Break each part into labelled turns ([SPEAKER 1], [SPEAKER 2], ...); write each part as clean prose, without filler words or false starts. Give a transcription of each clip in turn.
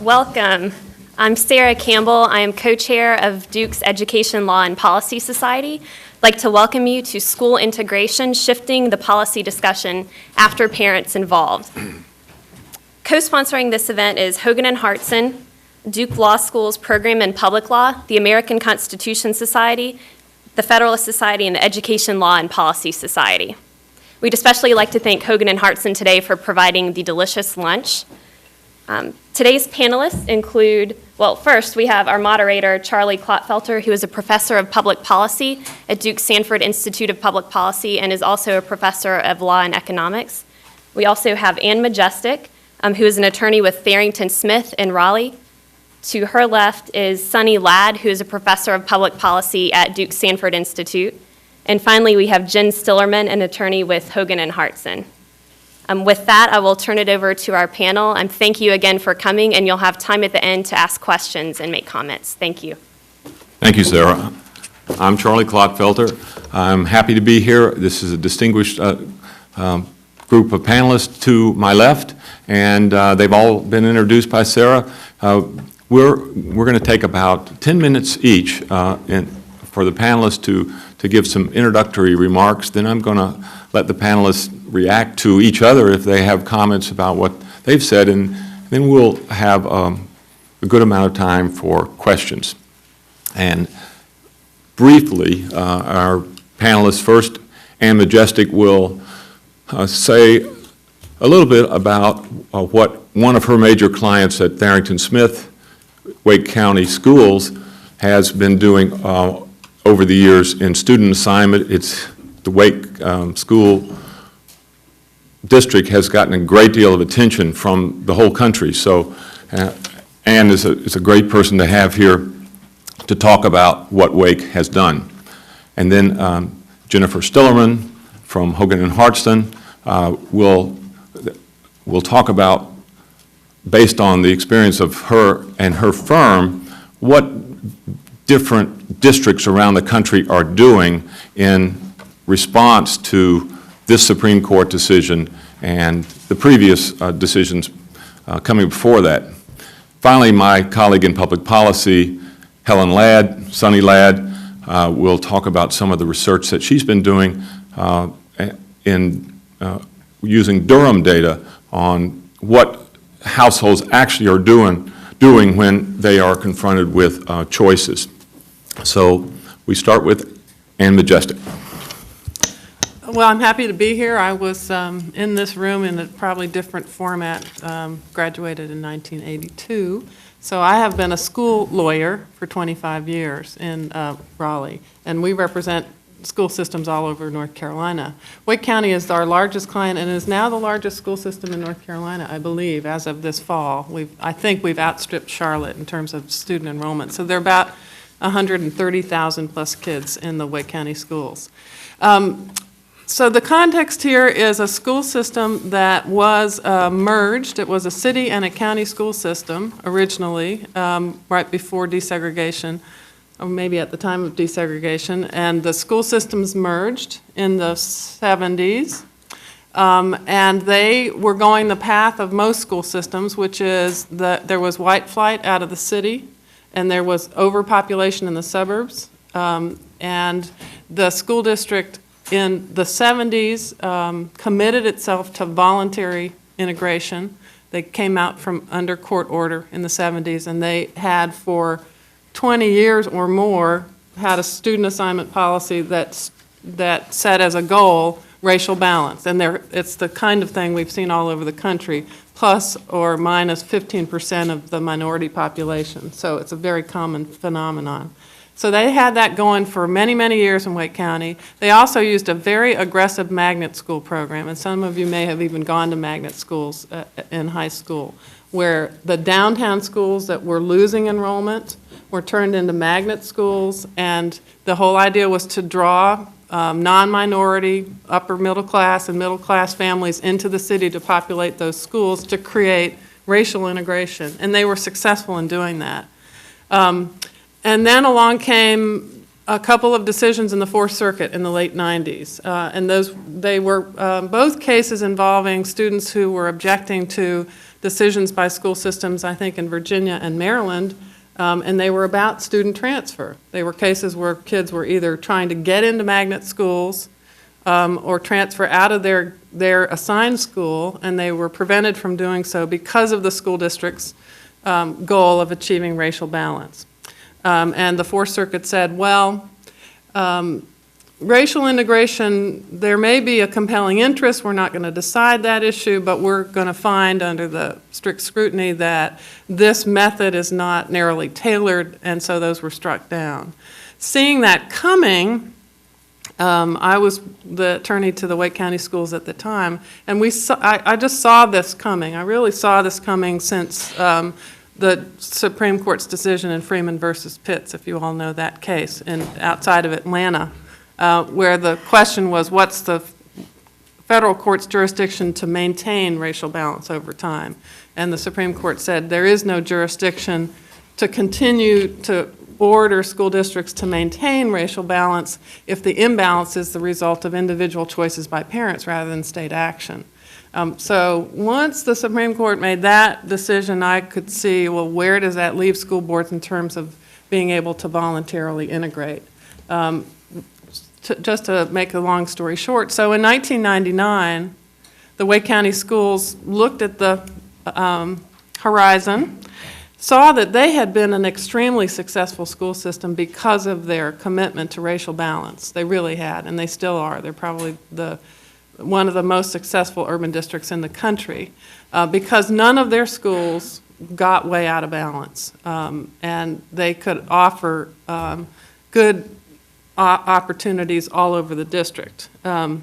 [SPEAKER 1] Welcome. I'm Sarah Campbell. I am co-chair of Duke's Education Law and Policy Society. I'd like to welcome you to School Integration, Shifting the Policy Discussion After Parents Involved. Co-sponsoring this event is Hogan Hartson, Duke Law School's Program in Public Law, the American Constitution Society, the Federalist Society, and the Education Law and Policy Society. We'd especially like to thank Hogan Hartson today for providing the delicious lunch. Today's panelists include, well, first we have our moderator, Charlie Clotfelter, who is a professor of public policy at Duke Sanford Institute of Public Policy and is also a professor of law and economics. We also have Majestic, who is an attorney with Tharrington Smith in Raleigh. To her left is Sunny Ladd, who is a professor of public policy at Duke Sanford Institute. And finally, we have Jen Stillerman, an attorney with Hogan Hartson. With that, I will turn it over to our panel. Thank you again for coming, and you'll have time at the end to ask questions and make comments. Thank you.
[SPEAKER 2] Thank you, Sarah. I'm Charlie Clotfelter. I'm happy to be here. This is a distinguished group of panelists to my left, and they've all been introduced by Sarah. We're going to take about 10 minutes each for the panelists to give some introductory remarks. Then I'm going to let the panelists react to each other if they have comments about what they've said, and then we'll have a good amount of time for questions. And briefly, our panelists first, Majestic will say a little bit about what one of her major clients at Tharrington Smith, Wake County Schools, has been doing over the years in student assignment. It's the Wake School District has gotten a great deal of attention from the whole country. So Ann is a great person to have here to talk about what Wake has done. And then Jennifer Stillerman from Hogan Hartson will talk about, based on the experience of her and her firm, what different districts around the country are doing in response to this Supreme Court decision and the previous decisions coming before that. Finally, my colleague in public policy, Helen Ladd, Sunny Ladd, will talk about some of the research that she's been doing in using Durham data on what households actually are doing when they are confronted with choices. So we start with Majestic.
[SPEAKER 3] Well, I'm happy to be here. I was in this room in a probably different format, graduated in 1982. So I have been a school lawyer for 25 years in Raleigh, and we represent school systems all over North Carolina. Wake County is our largest client and is now the largest school system in North Carolina, I believe, as of this fall. I think we've outstripped Charlotte in terms of student enrollment. So there are about 130,000 plus kids in the Wake County schools. So the context here is a school system that was merged. It was a city and a county school system originally, right before desegregation, or maybe at the time of desegregation, and the school systems merged in the 70s, and they were going the path of most school systems, which is that there was white flight out of the city, and there was overpopulation in the suburbs, and the school district in the 70s committed itself to voluntary integration. They came out from under court order in the 70s, and they had for 20 years or more had a student assignment policy that set as a goal racial balance. And it's the kind of thing we've seen all over the country, plus or minus 15% of the minority population. So it's a very common phenomenon. So they had that going for many, many years in Wake County. They also used a very aggressive magnet school program, and some of you may have even gone to magnet schools in high school, where the downtown schools that were losing enrollment were turned into magnet schools, and the whole idea was to draw non-minority, upper middle class and middle class families into the city to populate those schools to create racial integration, and they were successful in doing that. And then along came a couple of decisions in the Fourth Circuit in the late 90s. And they were both cases involving students who were objecting to decisions by school systems, I think in Virginia and Maryland, and they were about student transfer. They were cases where kids were either trying to get into magnet schools or transfer out of their assigned school, and they were prevented from doing so because of the school district's goal of achieving racial balance. And the Fourth Circuit said, well, racial integration, there may be a compelling interest. We're not going to decide that issue, but we're going to find under the strict scrutiny that this method is not narrowly tailored, and so those were struck down. Seeing that coming, I was the attorney to the Wake County Schools at the time, and I just saw this coming. I really saw this coming since the Supreme Court's decision in Freeman versus Pitts, if you all know that case, outside of Atlanta, where the question was, what's the federal court's jurisdiction to maintain racial balance over time? And the Supreme Court said there is no jurisdiction to continue to order school districts to maintain racial balance if the imbalance is the result of individual choices by parents rather than state action. So once the Supreme Court made that decision, I could see, well, where does that leave school boards in terms of being able to voluntarily integrate? Just to make a long story short, so in 1999, the Wake County Schools looked at the horizon, saw that they had been an extremely successful school system because of their commitment to racial balance. They really had, and they still are. They're probably one of the most successful urban districts in the country because none of their schools got way out of balance, and they could offer good opportunities all over the district. And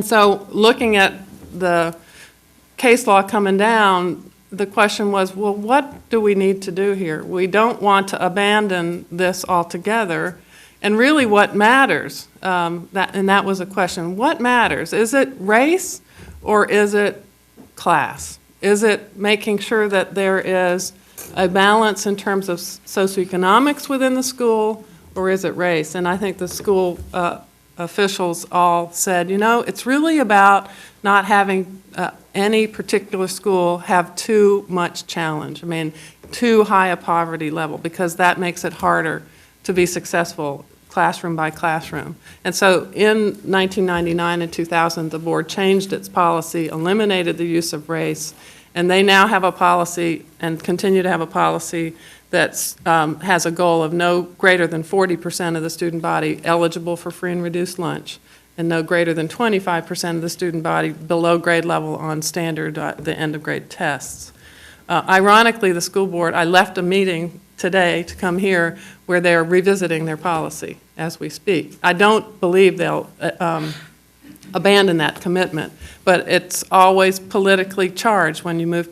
[SPEAKER 3] so looking at the case law coming down, the question was, well, what do we need to do here? We don't want to abandon this altogether. And really what matters, and that was a question, what matters? Is it race or is it class? Is it making sure that there is a balance in terms of socioeconomics within the school, or is it race? And I think the school officials all said, you know, it's really about not having any particular school have too much challenge. I mean, too high a poverty level, because that makes it harder to be successful classroom by classroom. And so in 1999 and 2000, the board changed its policy, eliminated the use of race, and they now have a policy and continue to have a policy that has a goal of no greater than 40% of the student body eligible for free and reduced lunch, and no greater than 25% of the student body below grade level on standard, the end of grade tests. Ironically, the school board, I left a meeting today to come here where they're revisiting their policy as we speak. I don't believe they'll abandon that commitment, but it's always politically charged when you move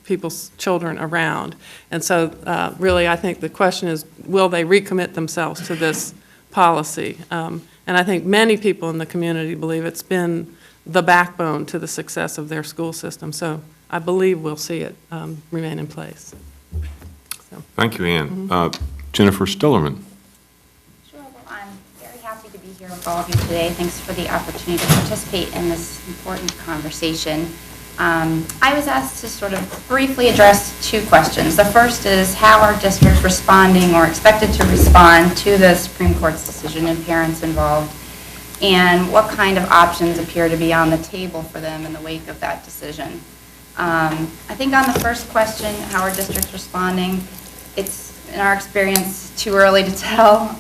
[SPEAKER 3] people's children around. And so really I think the question is, will they recommit themselves to this policy? And I think many people in the community believe it's been the backbone to the success of their school system. So I believe we'll see it remain in place. So.
[SPEAKER 2] Thank you, Ann. Jennifer Stillerman.
[SPEAKER 4] Sure. Well, I'm very happy to be here with all of you today. Thanks for the opportunity to participate in this important conversation. I was asked to sort of briefly address two questions. The first is how are districts responding or expected to respond to the Supreme Court's decision and parents involved, and what kind of options appear to be on the table for them in the wake of that decision. I think on the first question, how are districts responding, it's, in our experience, too early to tell.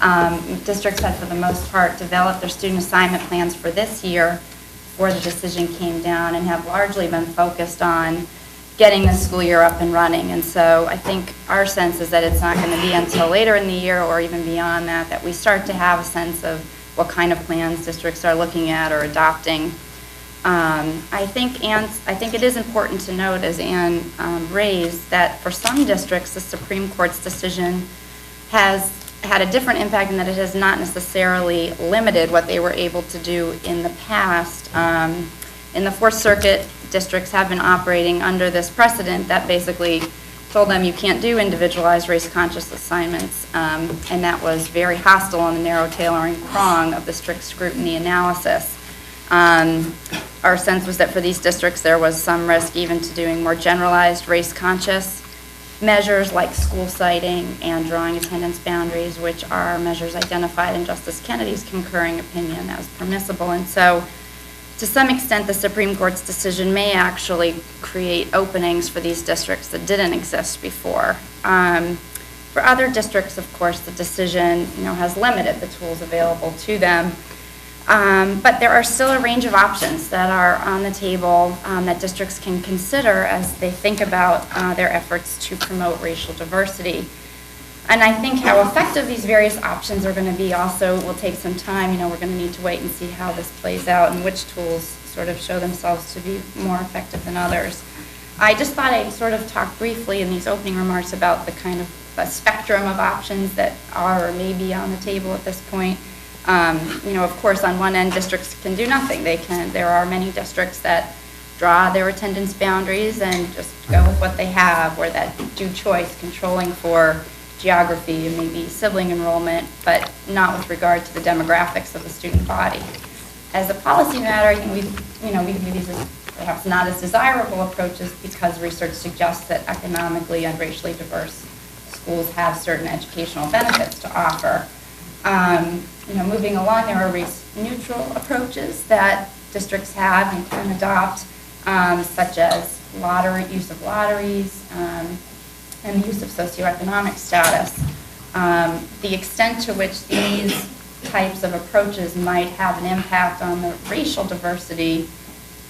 [SPEAKER 4] Districts have, for the most part, developed their student assignment plans for this year before the decision came down and have largely been focused on getting the school year up and running. And so I think our sense is that it's not going to be until later in the year or even beyond that that we start to have a sense of what kind of plans districts are looking at or adopting. I think it is important to note, as Ann raised, that for some districts, the Supreme Court's decision has had a different impact in that it has not necessarily limited what they were able to do in the past. In the Fourth Circuit, districts have been operating under this precedent that basically told them you can't do individualized race-conscious assignments, and that was very hostile on the narrow tailoring prong of the strict scrutiny analysis. Our sense was that for these districts, there was some risk even to doing more generalized race-conscious measures like school citing and drawing attendance boundaries, which are measures identified in Justice Kennedy's concurring opinion as permissible. And so, to some extent, the Supreme Court's decision may actually create openings for these districts that didn't exist before. For other districts, of course, the decision, has limited the tools available to them. But there are still a range of options that are on the table that districts can consider as they think about their efforts to promote racial diversity. And I think how effective these various options are going to be also will take some time. We're going to need to wait and see how this plays out and which tools sort of show themselves to be more effective than others. I just thought I'd sort of talk briefly in these opening remarks about the kind of spectrum of options that are or may be on the table at this point. Of course, on one end, districts can do nothing. There are many districts that draw their attendance boundaries and just go with what they have, or that do choice controlling for geography and maybe sibling enrollment, but not with regard to the demographics of the student body. As a policy matter, I think we view these as perhaps not as desirable approaches because research suggests that economically and racially diverse schools have certain educational benefits to offer. Moving along, there are race-neutral approaches that districts have and can adopt, such as use of lotteries and the use of socioeconomic status. The extent to which these types of approaches might have an impact on the racial diversity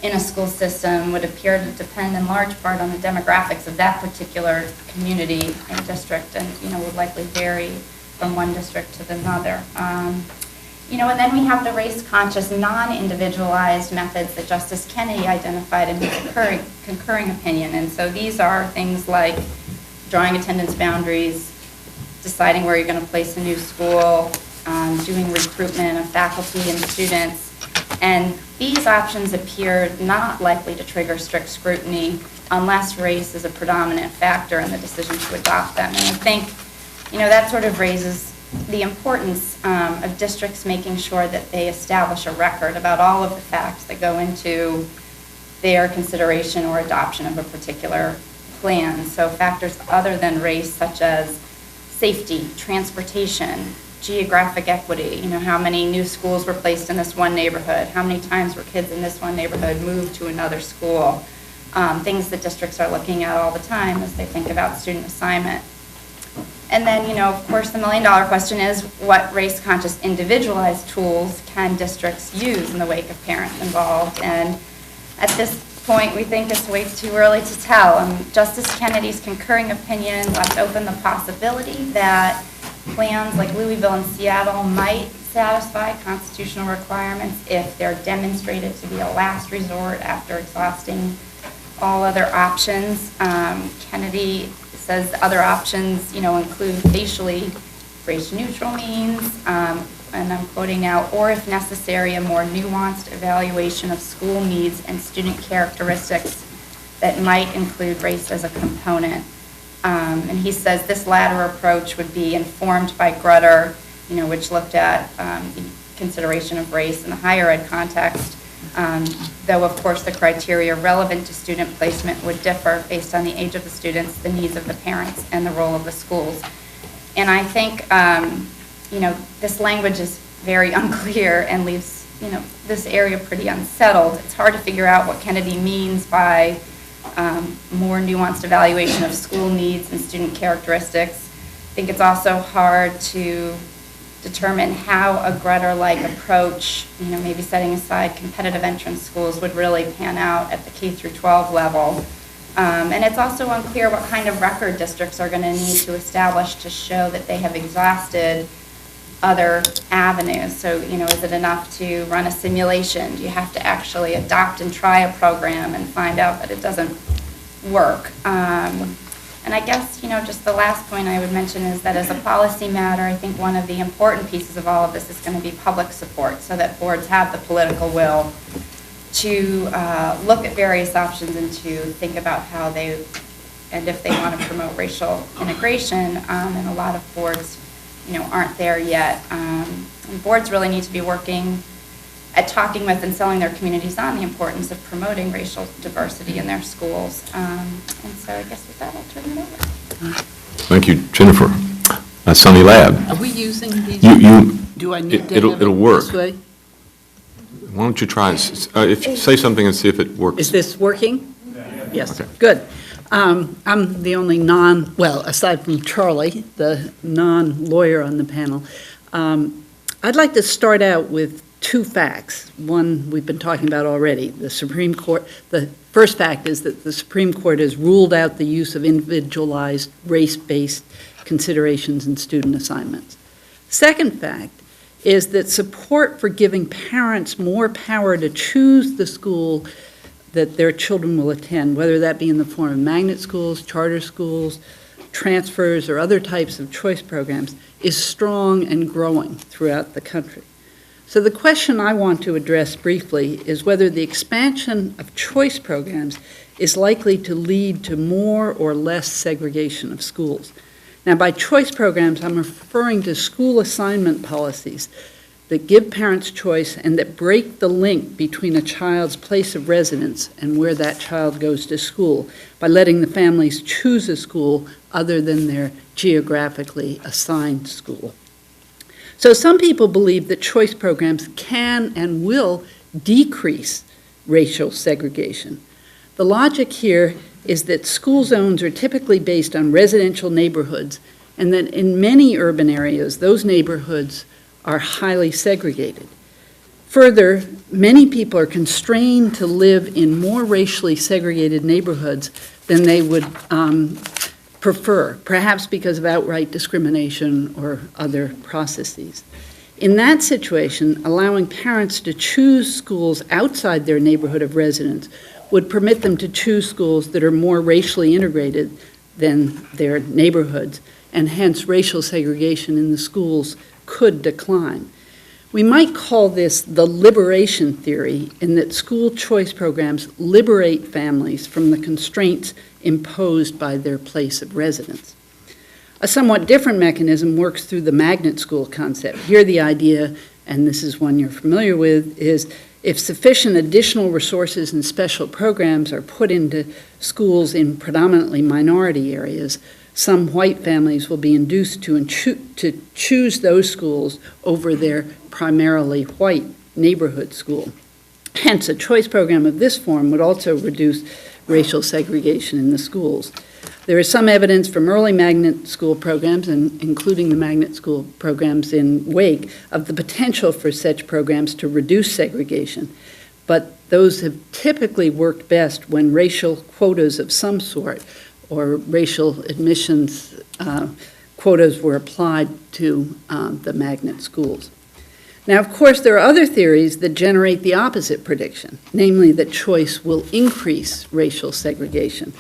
[SPEAKER 4] in a school system would appear to depend in large part on the demographics of that particular community and district, and would likely vary from one district to another. And then we have the race-conscious, non-individualized methods that Justice Kennedy identified in his concurring opinion. And so these are things like drawing attendance boundaries, deciding where you're going to place a new school, doing recruitment of faculty and students. And these options appear not likely to trigger strict scrutiny unless race is a predominant factor in the decision to adopt them. And I think that sort of raises the importance of districts making sure that they establish a record about all of the facts that go into their consideration or adoption of a particular plan. So factors other than race, such as safety, transportation, geographic equity, how many new schools were placed in this one neighborhood, how many times were kids in this one neighborhood moved to another school, things that districts are looking at all the time as they think about student assignment. And then, of course, the million-dollar question is, what race-conscious individualized tools can districts use in the wake of parents involved? And at this point, we think it's way too early to tell. Justice Kennedy's concurring opinion left open the possibility that plans like Louisville and Seattle might satisfy constitutional requirements if they're demonstrated to be a last resort after exhausting all other options. Kennedy says other options, include facially race-neutral means, and I'm quoting now, or if necessary, a more nuanced evaluation of school needs and student characteristics that might include race as a component. And he says this latter approach would be informed by Grutter, which looked at the consideration of race in the higher ed context, though of course the criteria relevant to student placement would differ based on the age of the students, the needs of the parents, and the role of the schools. And I think, this language is very unclear and leaves, this area pretty unsettled. It's hard to figure out what Kennedy means by more nuanced evaluation of school needs and student characteristics. I think it's also hard to determine how a Grutter-like approach, maybe setting aside competitive entrance schools, would really pan out at the K through 12 level. And it's also unclear what kind of record districts are going to need to establish to show that they have exhausted other avenues. So, is it enough to run a simulation? Do you have to actually adopt and try a program and find out that it doesn't work? And I guess, just the last point I would mention is that as a policy matter, I think one of the important pieces of all of this is going to be public support, so that boards have the political will to look at various options and to think about how they and if they want to promote racial integration, and a lot of boards, aren't there yet. And boards really need to be working at talking with and selling their communities on the importance of promoting racial diversity in their schools. And so I guess with that, I'll turn it over.
[SPEAKER 2] Thank you, Jennifer. Sunny Lab.
[SPEAKER 5] Are we using these? Do I need to
[SPEAKER 2] it'll
[SPEAKER 5] have it
[SPEAKER 2] work.
[SPEAKER 5] this way?
[SPEAKER 2] Why don't you try, if you say something and see if it works.
[SPEAKER 5] Is this working? Yes,
[SPEAKER 2] Okay.
[SPEAKER 5] good. I'm the only aside from Charlie, the non-lawyer on the panel. I'd like to start out with two facts. One we've been talking about already. The Supreme Court, the first fact is that the Supreme Court has ruled out the use of individualized race-based considerations in student assignments. Second fact is that support for giving parents more power to choose the school that their children will attend, whether that be in the form of magnet schools, charter schools, transfers, or other types of choice programs, is strong and growing throughout the country. So the question I want to address briefly is whether the expansion of choice programs is likely to lead to more or less segregation of schools. Now, by choice programs, I'm referring to school assignment policies that give parents choice and that break the link between a child's place of residence and where that child goes to school by letting the families choose a school other than their geographically assigned school. So some people believe that choice programs can and will decrease racial segregation. The logic here is that school zones are typically based on residential neighborhoods, and that in many urban areas, those neighborhoods are highly segregated. Further, many people are constrained to live in more racially segregated neighborhoods than they would prefer, perhaps because of outright discrimination or other processes. In that situation, allowing parents to choose schools outside their neighborhood of residence would permit them to choose schools that are more racially integrated than their neighborhoods, and hence racial segregation in the schools could decline. We might call this the liberation theory, in that school choice programs liberate families from the constraints imposed by their place of residence. A somewhat different mechanism works through the magnet school concept. Here the idea, and this is one you're familiar with, is if sufficient additional resources and special programs are put into schools in predominantly minority areas, some white families will be induced to choose those schools over their primarily white neighborhood school. Hence, a choice program of this form would also reduce racial segregation in the schools. There is some evidence from early magnet school programs, and including the magnet school programs in Wake, of the potential for such programs to reduce segregation. But those have typically worked best when racial quotas of some sort or racial admissions quotas were applied to the magnet schools. Now, of course, there are other theories that generate the opposite prediction, namely that choice will increase racial segregation.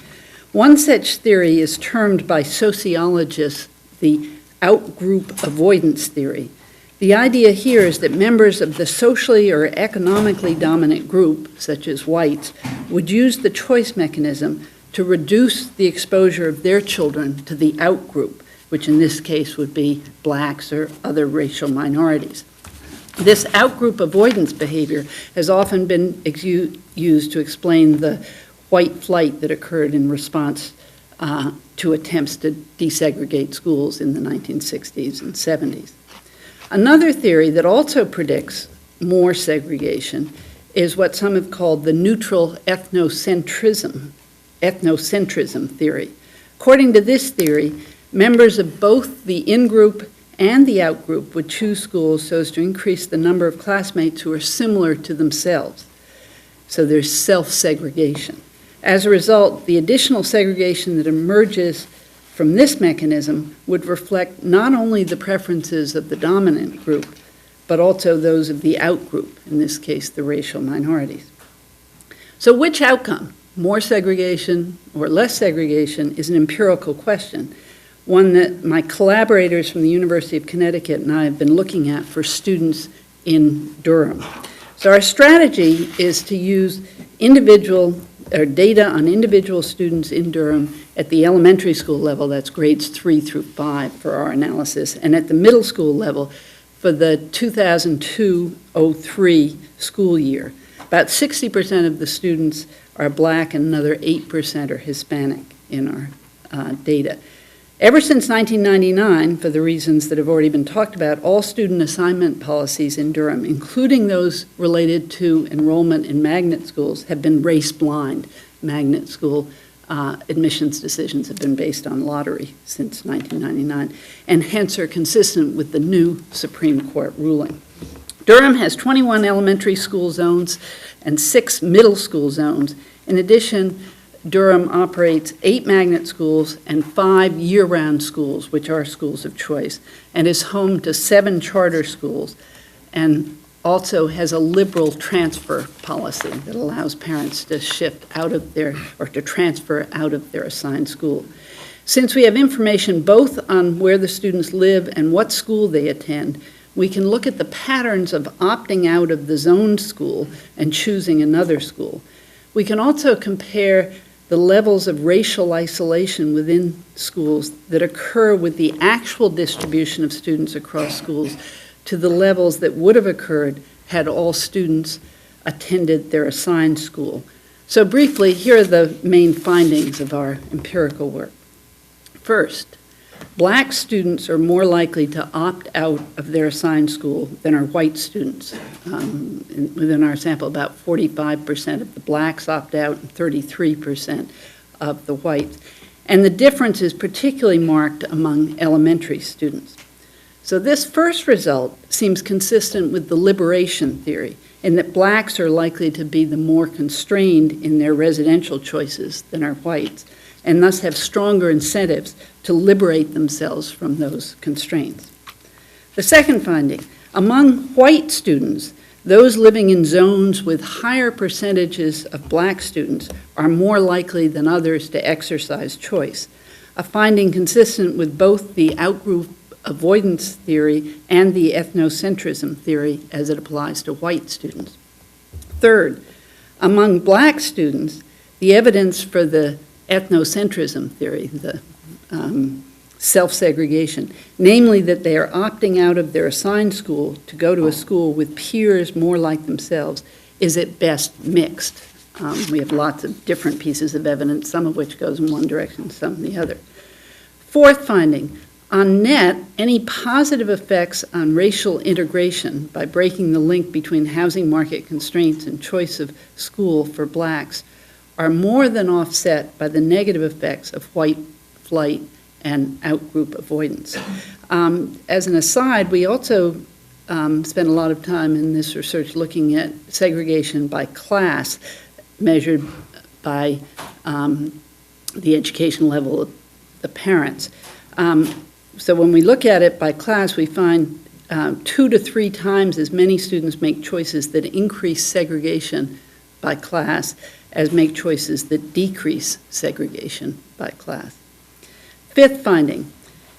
[SPEAKER 5] One such theory is termed by sociologists the outgroup avoidance theory. The idea here is that members of the socially or economically dominant group, such as whites, would use the choice mechanism to reduce the exposure of their children to the outgroup, which in this case would be blacks or other racial minorities. This outgroup avoidance behavior has often been used to explain the white flight that occurred in response to attempts to desegregate schools in the 1960s and 70s. Another theory that also predicts more segregation is what some have called the neutral ethnocentrism theory. According to this theory, members of both the in-group and the out-group would choose schools so as to increase the number of classmates who are similar to themselves. So there's self-segregation. As a result, the additional segregation that emerges from this mechanism would reflect not only the preferences of the dominant group, but also those of the out-group, in this case, the racial minorities. So which outcome, more segregation or less segregation, is an empirical question, one that my collaborators from the University of Connecticut and I have been looking at for students in Durham. So our strategy is to use individual data on individual students in Durham at the elementary school level, that's grades 3 through 5 for our analysis, and at the middle school level for the 2002-03 school year. About 60% of the students are Black and another 8% are Hispanic in our data. Ever since 1999, for the reasons that have already been talked about, all student assignment policies in Durham, including those related to enrollment in magnet schools, have been race-blind. Magnet school admissions decisions have been based on lottery since 1999, and hence are consistent with the new Supreme Court ruling. Durham has 21 elementary school zones and 6 middle school zones. In addition, Durham operates 8 magnet schools and 5 year-round schools, which are schools of choice, and is home to 7 charter schools, and also has a liberal transfer policy that allows parents to shift out of their, or to transfer out of their assigned school. Since we have information both on where the students live and what school they attend, we can look at the patterns of opting out of the zoned school and choosing another school. We can also compare the levels of racial isolation within schools that occur with the actual distribution of students across schools to the levels that would have occurred had all students attended their assigned school. So briefly, here are the main findings of our empirical work. First, Black students are more likely to opt out of their assigned school than are white students. Within our sample, about 45% of the Blacks opt out and 33% of the whites. And the difference is particularly marked among elementary students. So this first result seems consistent with the liberation theory, in that Blacks are likely to be the more constrained in their residential choices than are whites, and thus have stronger incentives to liberate themselves from those constraints. The second finding, among white students, those living in zones with higher percentages of Black students are more likely than others to exercise choice, a finding consistent with both the Outgroup avoidance theory and the ethnocentrism theory as it applies to white students. Third, among Black students, the evidence for the ethnocentrism theory, the self-segregation, namely that they are opting out of their assigned school to go to a school with peers more like themselves, is at best mixed. We have lots of different pieces of evidence, some of which goes in one direction, some in the other. Fourth finding, on net, any positive effects on racial integration by breaking the link between housing market constraints and choice of school for Blacks are more than offset by the negative effects of white flight and outgroup avoidance. As an aside, we also spent a lot of time in this research looking at segregation by class measured by the education level of the parents. So when we look at it by class, we find 2 to 3 times as many students make choices that increase segregation by class as make choices that decrease segregation by class. Fifth finding,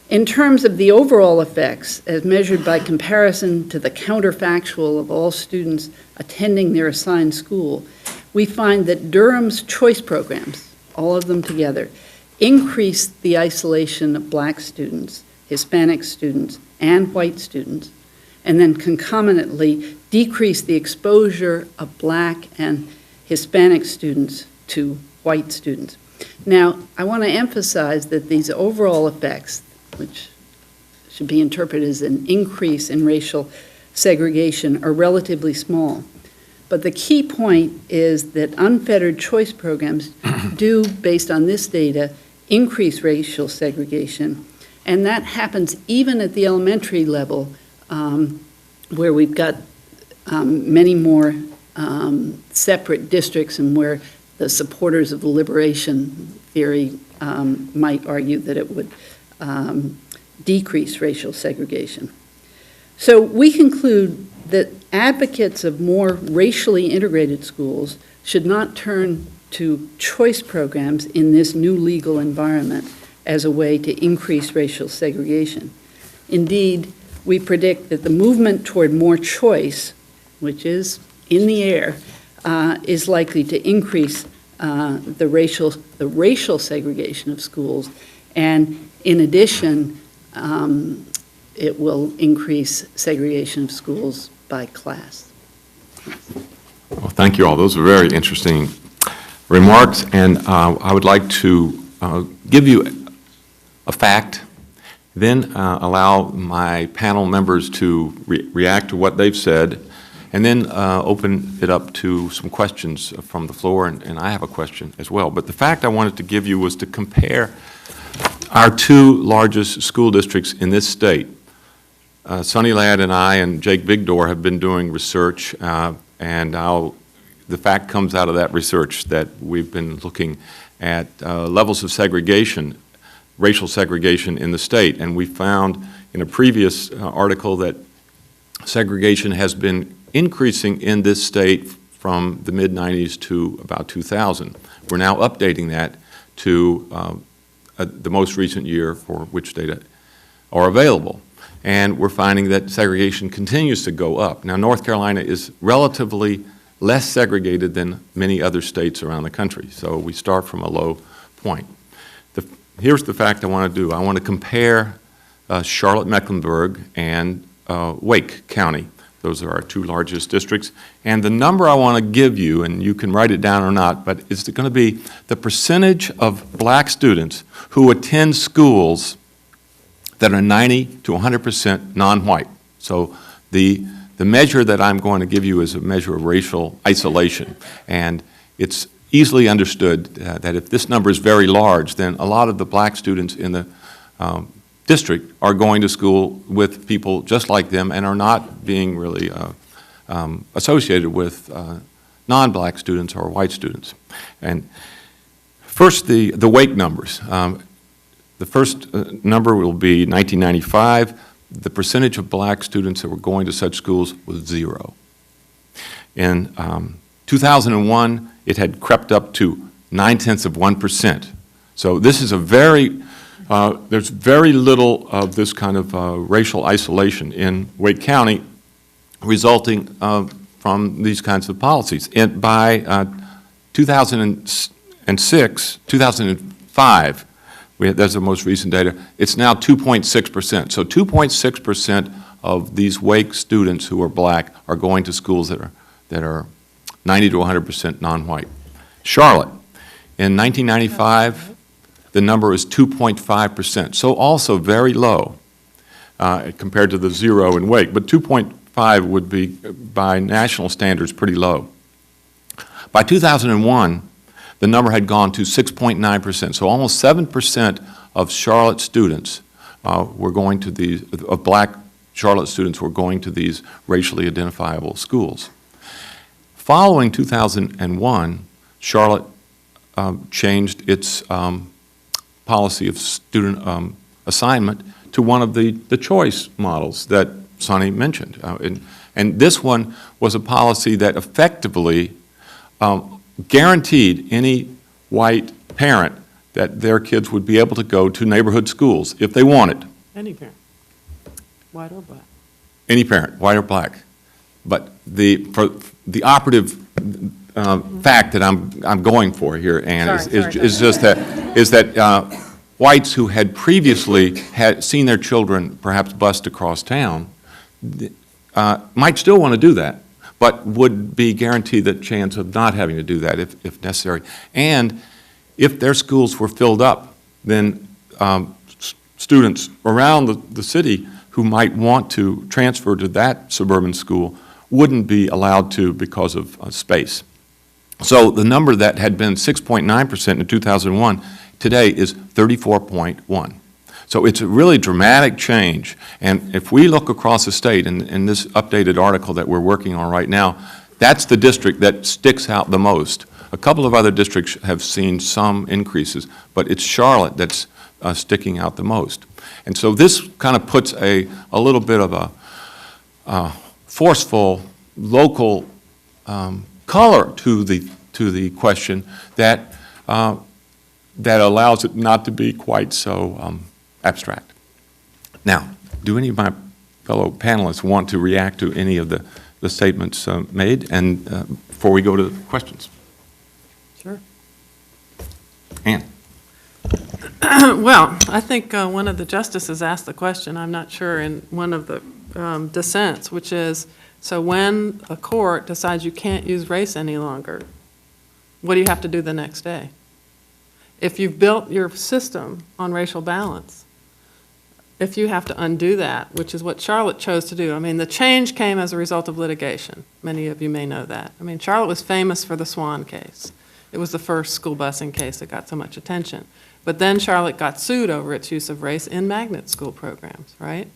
[SPEAKER 5] in terms of the overall effects as measured by comparison to the counterfactual of all students attending their assigned school, we find that Durham's choice programs, all of them together, increase the isolation of Black students, Hispanic students, and white students, and then concomitantly decrease the exposure of Black and Hispanic students to white students. Now, I want to emphasize that these overall effects, which should be interpreted as an increase in racial segregation, are relatively small. But the key point is that unfettered choice programs do, based on this data, increase racial segregation, and that happens even at the elementary level, where we've got many more separate districts and where the supporters of the liberation theory might argue that it would decrease racial segregation. So we conclude that advocates of more racially integrated schools should not turn to choice programs in this new legal environment as a way to increase racial segregation. Indeed, we predict that the movement toward more choice, which is in the air, is likely to increase the racial segregation of schools, and in addition, it will increase segregation of schools by class.
[SPEAKER 2] Well, thank you all. Those are very interesting remarks, and I would like to give you a fact, then allow my panel members to react to what they've said, and then open it up to some questions from the floor, and I have a question as well. But the fact I wanted to give you was to compare our two largest school districts in this state. Sonny Ladd and I and Jake Bigdor have been doing research, and the fact comes out of that research that we've been looking at levels of segregation, racial segregation in the state, and we found in a previous article that segregation has been increasing in this state from the mid-90s to about 2000. We're now updating that to the most recent year for which data are available. And we're finding that segregation continues to go up. Now, North Carolina is relatively less segregated than many other states around the country, so we start from a low point. Here's the fact I want to do. I want to compare Charlotte-Mecklenburg and Wake County. Those are our two largest districts. And the number I want to give you, and you can write it down or not, but it's going to be the percentage of black students who attend schools that are 90 to 100% non-white. So the measure that I'm going to give you is a measure of racial isolation. And it's easily understood that if this number is very large, then a lot of the black students in the district are going to school with people just like them and are not being really associated with non-black students or white students. And first, the Wake numbers. The first number will be 1995. The percentage of black students that were going to such schools was 0. In 2001, it had crept up to 0.9%. So this is a very, there's very little of this kind of racial isolation in Wake County resulting from these kinds of policies. And by 2005, that's the most recent data, it's now 2.6%. So 2.6% of these Wake students who are black are going to schools that are 90 to 100% non-white. Charlotte, in 1995, the number is 2.5%, so also very low compared to the 0 in Wake, but 2.5 would be, by national standards, pretty low. By 2001, the number had gone to 6.9%, so almost 7% of Charlotte students were going to these, of black Charlotte students were going to these racially identifiable schools. Following 2001, Charlotte changed its policy of student assignment to one of the choice models that Sonny mentioned. And this one was a policy that effectively guaranteed any white parent that their kids would be able to go to neighborhood schools if they wanted.
[SPEAKER 3] Any parent, white or black.
[SPEAKER 2] Any parent, white or black. But the operative fact that I'm going for here, Ann, is just that whites who had previously had seen their children perhaps bused across town might still want to do that, but would be guaranteed the chance of not having to do that if necessary. And if their schools were filled up, then students around the city who might want to transfer to that suburban school wouldn't be allowed to because of space. So the number that had been 6.9% in 2001 today is 34.1. So it's a really dramatic change. And if we look across the state in this updated article that we're working on right now, that's the district that sticks out the most. A couple of other districts have seen some increases, but it's Charlotte that's sticking out the most. And so this kind of puts a little bit of a forceful local color to the question that allows it not to be quite so abstract. Now, do any of my fellow panelists want to react to any of the statements made, and before we go to questions?
[SPEAKER 3] Sure.
[SPEAKER 2] Ann?
[SPEAKER 3] Well, I think one of the justices asked the question, I'm not sure, in one of the dissents, which is, so when a court decides you can't use race any longer, what do you have to do the next day? If you've built your system on racial balance, if you have to undo that, which is what Charlotte chose to do. I mean, the change came as a result of litigation. Many of you may know that. I mean, Charlotte was famous for the Swan case. It was the first school busing case that got so much attention. But then Charlotte got sued over its use of race in magnet school programs, right?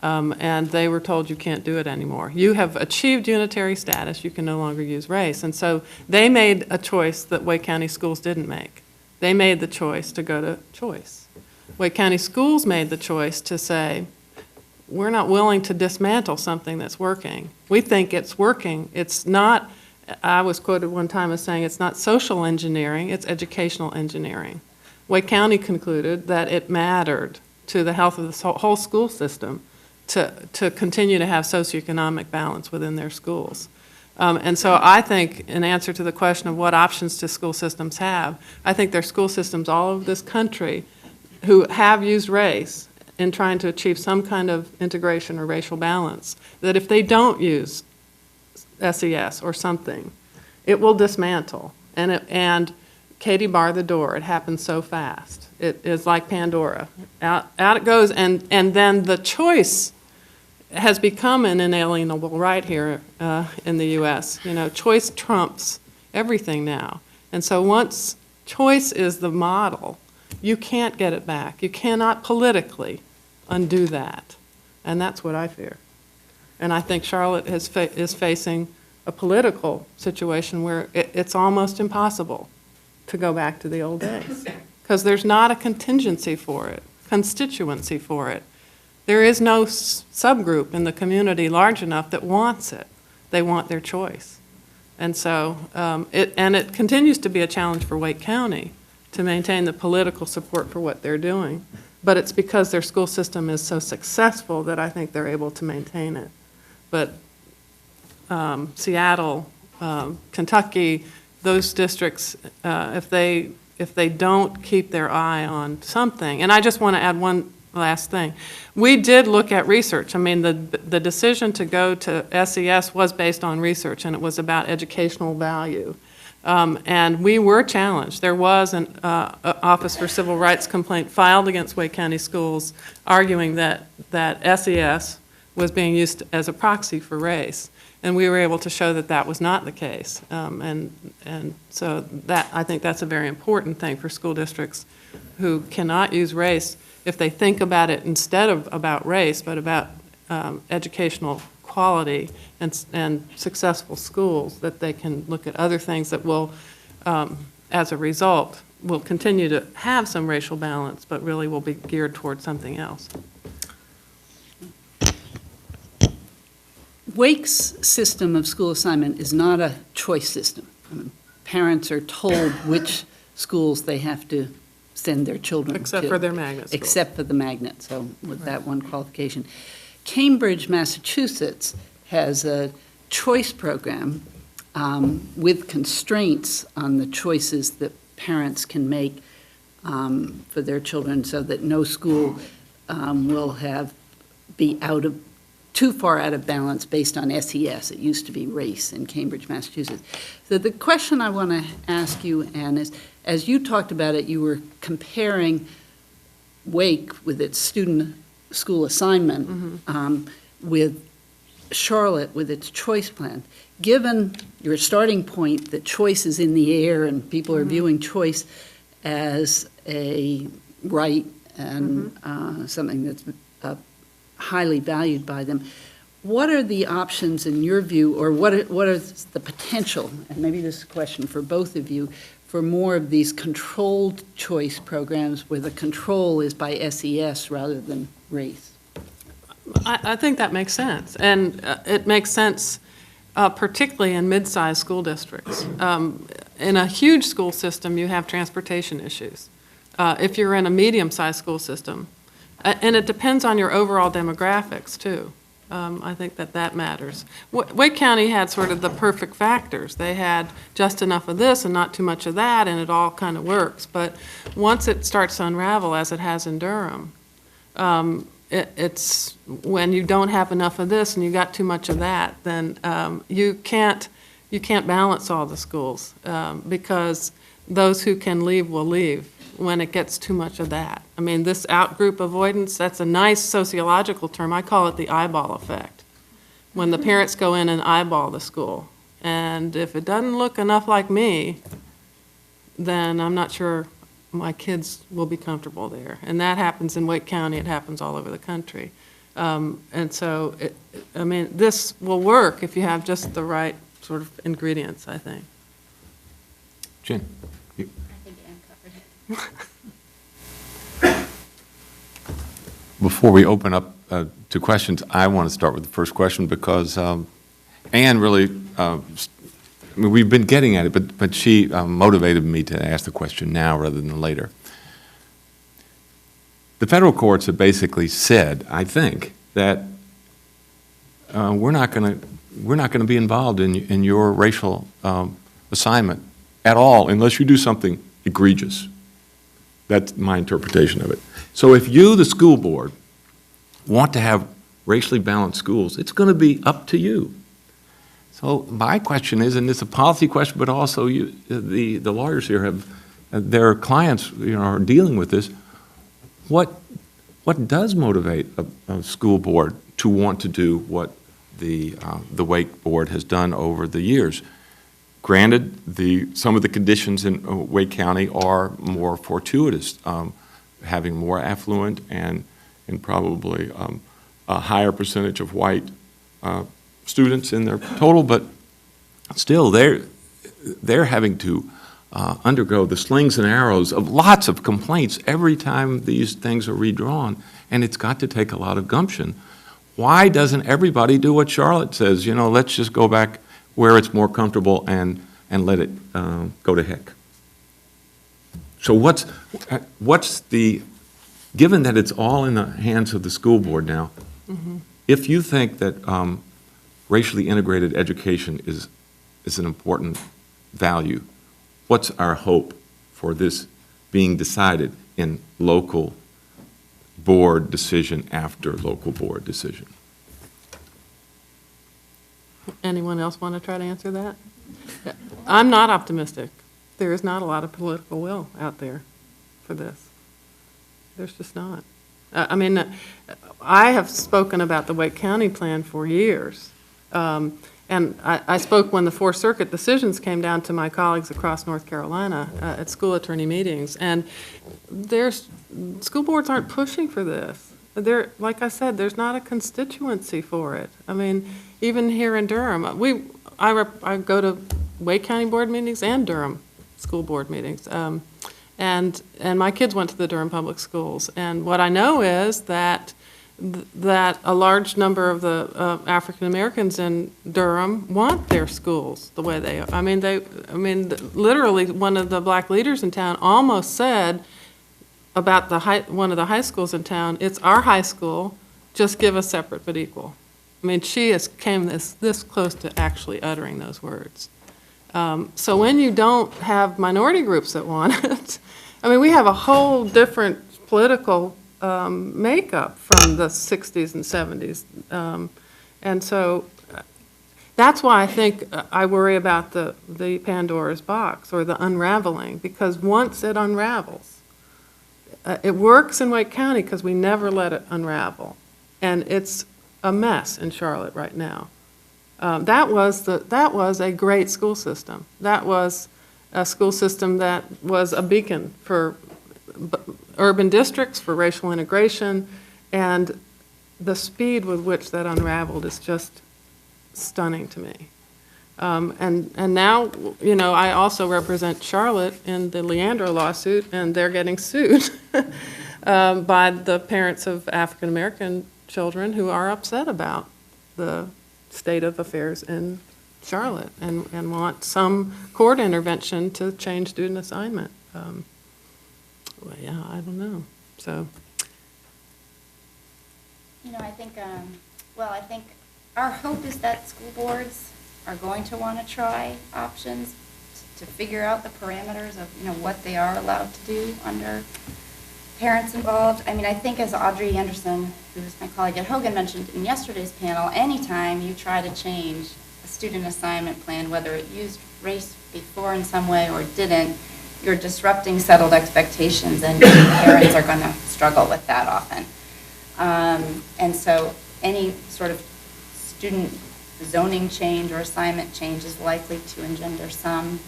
[SPEAKER 3] And they were told you can't do it anymore. You have achieved unitary status, you can no longer use race. And so they made a choice that Wake County schools didn't make. They made the choice to go to choice. Wake County schools made the choice to say, we're not willing to dismantle something that's working. We think it's working. It's not, I was quoted one time as saying, it's not social engineering, it's educational engineering. Wake County concluded that it mattered to the health of the whole school system to continue to have socioeconomic balance within their schools. And so I think, in answer to the question of what options do school systems have, I think there are school systems all over this country who have used race in trying to achieve some kind of integration or racial balance, that if they don't use SES or something, it will dismantle. And Katie barred the door. It happens so fast. It is like Pandora. Out it goes, and then the choice has become an inalienable right here in the U.S. You know, choice trumps everything now. And so once choice is the model, you can't get it back. You cannot politically undo that. And that's what I fear. And I think Charlotte is facing a political situation where it's almost impossible to go back to the old days, because there's not a contingency for it, constituency for it. There is no subgroup in the community large enough that wants it. They want their choice. And so it continues to be a challenge for Wake County to maintain the political support for what they're doing. But it's because their school system is so successful that I think they're able to maintain it. But Seattle, Kentucky, those districts, if they don't keep their eye on something, and I just want to add one last thing. We did look at research. I mean, the decision to go to SES was based on research, and it was about educational value. And we were challenged. There was an Office for Civil Rights complaint filed against Wake County schools arguing that SES was being used as a proxy for race. And we were able to show that that was not the case. And so that, I think that's a very important thing for school districts who cannot use race if they think about it instead of about race, but about educational quality and successful schools, that they can look at other things that will, as a result, will continue to have some racial balance, but really will be geared towards something else.
[SPEAKER 5] Wake's system of school assignment is not a choice system. I mean, parents are told which schools they have to send their children to.
[SPEAKER 3] Except for their magnet schools.
[SPEAKER 5] Except for the magnet, so with that one qualification. Cambridge, Massachusetts has a choice program with constraints on the choices that parents can make for their children, so that no school will be too far out of balance based on SES. It used to be race in Cambridge, Massachusetts. So the question I want to ask you, Anne, is, as you talked about it, you were comparing Wake with its student school assignment with Charlotte with its choice plan. Given your starting point that choice is in the air and people are viewing choice as a right and something that's highly valued by them, what are the options in your view, or what are the potential, and maybe this is a question for both of you, for more of these controlled choice programs where the control is by SES rather than race?
[SPEAKER 3] I think that makes sense, and it makes sense particularly in mid-sized school districts. In a huge school system, you have transportation issues. If you're in a medium-sized school system, and it depends on your overall demographics, too. I think that matters. Wake County had sort of the perfect factors. They had just enough of this and not too much of that, and it all kind of works. But once it starts to unravel, as it has in Durham, it's when you don't have enough of this and you got too much of that, then you can't balance all the schools because those who can leave will leave when it gets too much of that. I mean, this outgroup avoidance, that's a nice sociological term. I call it the eyeball effect. When the parents go in and eyeball the school. And if it doesn't look enough like me, then I'm not sure my kids will be comfortable there. And that happens in Wake County. It happens all over the country. And so, I mean, this will work if you have just the right sort of ingredients, I think.
[SPEAKER 2] Jen? Before we open up to questions, I want to start with the first question because Anne really, I mean, we've been getting at it, but she motivated me to ask the question now rather than later. The federal courts have basically said, I think, that we're not going to be involved in your racial assignment at all unless you do something egregious. That's my interpretation of it. So if you, the school board, want to have racially balanced schools, it's going to be up to you. So my question is, and it's a policy question, but also the lawyers here have, their clients are dealing with this. What does motivate a school board to want to do what the Wake Board has done over the years? Granted, some of the conditions in Wake County are more fortuitous, having more affluent and probably a higher percentage of white students in their total, but still they're having to undergo the slings and arrows of lots of complaints every time these things are redrawn, and it's got to take a lot of gumption. Why doesn't everybody do what Charlotte says? Let's just go back where it's more comfortable and let it go to heck. So what's the, given that it's all in the hands of the school board now, if you think that racially integrated education is an important value, what's our hope for this being decided in local board decision after local board decision?
[SPEAKER 3] Anyone else want to try to answer that? I'm not optimistic. There is not a lot of political will out there for this. There's just not. I mean, I have spoken about the Wake County plan for years. And I spoke when the Fourth Circuit decisions came down to my colleagues across North Carolina at school attorney meetings. And school boards aren't pushing for this. Like I said, there's not a constituency for it. I mean, even here in Durham, I go to Wake County board meetings and Durham school board meetings. And my kids went to the Durham Public Schools. And what I know is that a large number of the African Americans in Durham want their schools the way they are. I mean, literally, one of the black leaders in town almost said about one of the high schools in town, "It's our high school, just give us separate but equal." I mean, she came this close to actually uttering those words. So when you don't have minority groups that want it, I mean, we have a whole different political makeup from the 60s and 70s. And so that's why I think I worry about the Pandora's box or the unraveling, because once it unravels, it works in Wake County because we never let it unravel. And it's a mess in Charlotte right now. That was a great school system. That was a school system that was a beacon for urban districts, for racial integration, and the speed with which that unraveled is just stunning to me. And now, I also represent Charlotte in the Leandro lawsuit, and they're getting sued by the parents of African American children who are upset about the state of affairs in Charlotte and want some court intervention to change student assignment. Well, yeah, I don't know. So,
[SPEAKER 4] I think Well, I think our hope is that school boards are going to want to try options to figure out the parameters of, what they are allowed to do under parents involved. I mean, I think as Audrey Anderson, who is my colleague at Hogan, mentioned in yesterday's panel, anytime you try to change a student assignment plan, whether it used race before in some way or didn't, you're disrupting settled expectations, and parents are going to struggle with that often. And so any sort of student zoning change or assignment change is likely to engender some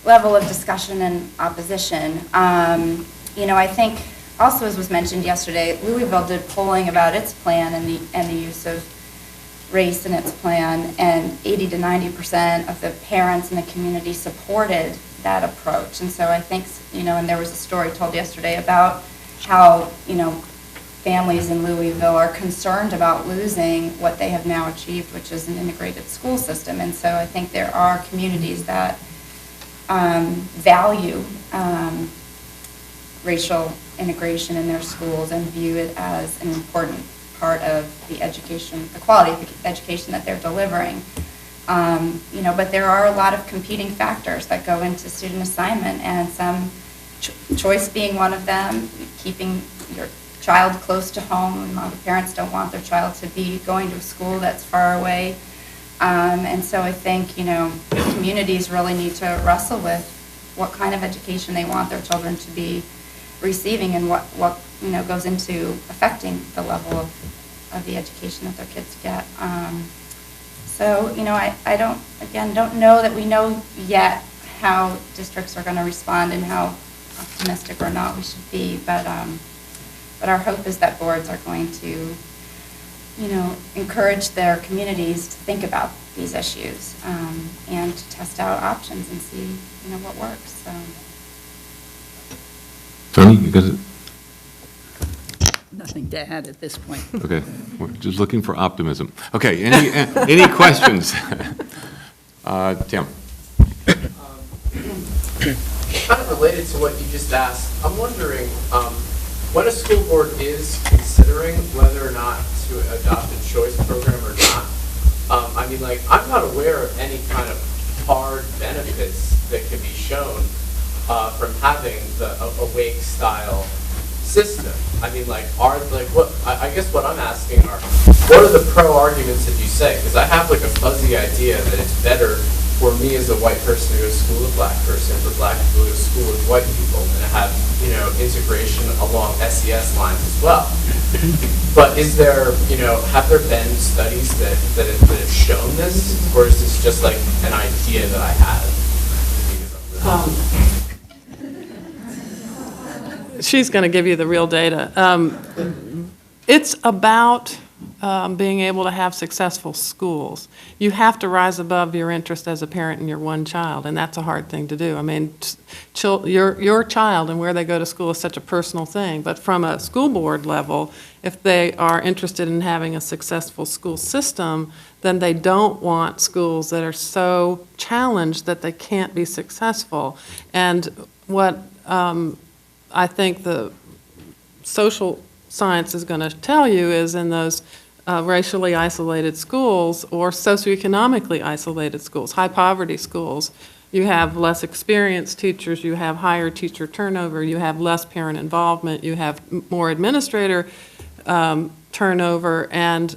[SPEAKER 4] level of discussion and opposition. I think also, as was mentioned yesterday, Louisville did polling about its plan and the use of race in its plan, and 80 to 90% of the parents in the community supported that approach. And so I think, and there was a story told yesterday about how, families in Louisville are concerned about losing what they have now achieved, which is an integrated school system. And so I think there are communities that value racial integration in their schools and view it as an important part of the education, the quality of the education that they're delivering. But there are a lot of competing factors that go into student assignment, and some choice being one of them, keeping your child close to home. A lot of parents don't want their child to be going to a school that's far away. And so I think, communities really need to wrestle with what kind of education they want their children to be receiving, and what goes into affecting the level of the education that their kids get. I don't know that we know yet how districts are going to respond and how optimistic or not we should be, but our hope is that boards are going to, encourage their communities to think about these issues and to test out options and see, what works. So.
[SPEAKER 2] Tony, you got it?
[SPEAKER 5] Nothing to add at this point.
[SPEAKER 2] Okay, we're just looking for optimism. Okay, any questions? Tim?
[SPEAKER 6] Kind of related to what you just asked, I'm wondering, when a school board is considering whether or not to adopt a choice program or not, I'm not aware of any kind of hard benefits that can be shown from having the awake style system. I guess what I'm asking are, what are the pro arguments that you say? Because I have a fuzzy idea that it's better for me as a white person to go to school with a black person, for black people to go to school with white people, and to have, integration along SES lines as well. But is there, have there been studies that have shown this, or is this just an idea that I have?
[SPEAKER 3] She's going to give you the real data. It's about being able to have successful schools. You have to rise above your interest as a parent in your one child, and that's a hard thing to do. I mean, your child and where they go to school is such a personal thing, but from a school board level, if they are interested in having a successful school system, then they don't want schools that are so challenged that they can't be successful. And what I think the social science is going to tell you is in those racially isolated schools or socioeconomically isolated schools, high poverty schools, you have less experienced teachers, you have higher teacher turnover, you have less parent involvement, you have more administrator turnover, and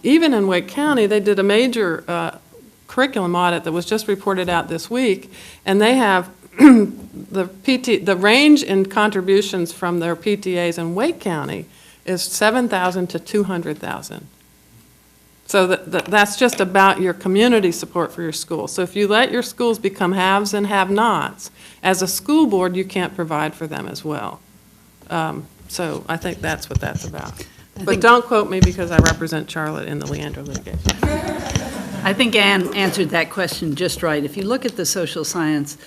[SPEAKER 3] even in Wake County, they did a major curriculum audit that was just reported out this week, and they have the range in contributions from their PTAs in Wake County is 7,000 to 200,000. So that's just about your community support for your school. So if you let your schools become haves and have-nots, as a school board, you can't provide for them as well. So I think that's what that's about. But don't quote me because I represent Charlotte in the Leandro litigation.
[SPEAKER 5] I think Ann answered that question just right. If you look at the social science